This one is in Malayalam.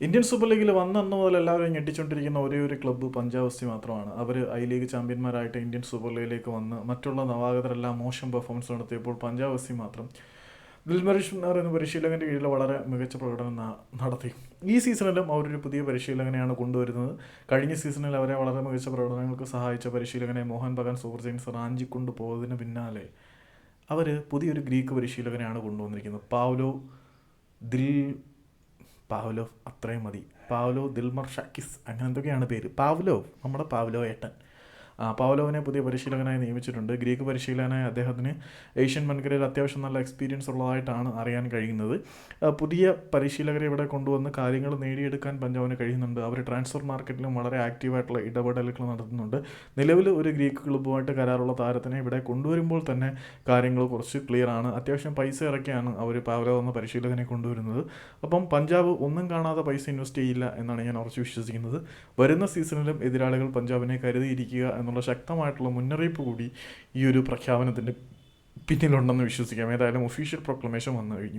ഇന്ത്യൻ സൂപ്പർ ലീഗിൽ വന്നന്ന് മുതൽ എല്ലാവരും ഞെട്ടിച്ചുകൊണ്ടിരിക്കുന്ന ഒരേ ഒരു ക്ലബ്ബ് പഞ്ചാബ് എഫ് സി മാത്രമാണ്. അവർ ഐ ലീഗ് ചാമ്പ്യന്മാരായിട്ട് ഇന്ത്യൻ സൂപ്പർ ലീഗിലേക്ക് വന്ന് മറ്റുള്ള നവാഗതരെല്ലാം മോശം പെർഫോമൻസ് നടത്തിയപ്പോൾ പഞ്ചാബ് എഫ് സി മാത്രം ദിൽമറിഷ് എന്ന് പറയുന്ന പരിശീലകൻ്റെ കീഴിൽ വളരെ മികച്ച പ്രകടനം നടത്തി. ഈ സീസണിലും അവരൊരു പുതിയ പരിശീലകനെയാണ് കൊണ്ടുവരുന്നത്. കഴിഞ്ഞ സീസണിൽ അവരെ വളരെ മികച്ച പ്രകടനങ്ങൾക്ക് സഹായിച്ച പരിശീലകനെ മോഹൻ ബഗാൻ സൂപ്പർ ജയൻസ് റാഞ്ചിക്കൊണ്ട് പോയതിന് പിന്നാലെ അവർ പുതിയൊരു ഗ്രീക്ക് പരിശീലകനെയാണ് കൊണ്ടുവന്നിരിക്കുന്നത്. ദിൽ പാവ്ലോവ്, അത്രയും മതി. ദിൽമർ ഷാക്കിസ്, അങ്ങനെ എന്തൊക്കെയാണ് പേര്. നമ്മുടെ പാവ്ലോ ഏട്ടൻ. പാവ്ലോവിനെ പുതിയ പരിശീലകനായി നിയമിച്ചിട്ടുണ്ട്. ഗ്രീക്ക് പരിശീലകനായ അദ്ദേഹത്തിന് ഏഷ്യൻ വൻകരയിൽ അത്യാവശ്യം നല്ല എക്സ്പീരിയൻസ് ഉള്ളതായിട്ടാണ് അറിയാൻ കഴിയുന്നത്. പുതിയ പരിശീലകരെ ഇവിടെ കൊണ്ടുവന്ന് കാര്യങ്ങൾ നേടിയെടുക്കാൻ പഞ്ചാബിന് കഴിയുന്നുണ്ട്. അവർ ട്രാൻസ്ഫർ മാർക്കറ്റിലും വളരെ ആക്റ്റീവായിട്ടുള്ള ഇടപെടലുകൾ നടത്തുന്നുണ്ട്. നിലവിൽ ഒരു ഗ്രീക്ക് ക്ലബ്ബുമായിട്ട് കരാറുള്ള താരത്തിനെ ഇവിടെ കൊണ്ടുവരുമ്പോൾ തന്നെ കാര്യങ്ങൾ കുറച്ച് ക്ലിയർ ആണ്. അത്യാവശ്യം പൈസ ഇറക്കിയാണ് അവർ പാവ്ലോവ് എന്ന പരിശീലകനെ കൊണ്ടുവരുന്നത്. അപ്പം പഞ്ചാബ് ഒന്നും കാണാതെ പൈസ ഇൻവെസ്റ്റ് ചെയ്യില്ല എന്നാണ് ഞാൻ ഉറച്ചു വിശ്വസിക്കുന്നത്. വരുന്ന സീസണിലും എതിരാളികൾ പഞ്ചാബിനെ കരുതിയിരിക്കുക എന്നുള്ള ശക്തമായിട്ടുള്ള മുന്നറിയിപ്പ് കൂടി ഈ ഒരു പ്രഖ്യാപനത്തിൻ്റെ പിന്നിലുണ്ടെന്ന് വിശ്വസിക്കാം. ഏതായാലും ഒഫീഷ്യൽ പ്രൊക്ലമേഷൻ വന്നു കഴിഞ്ഞു.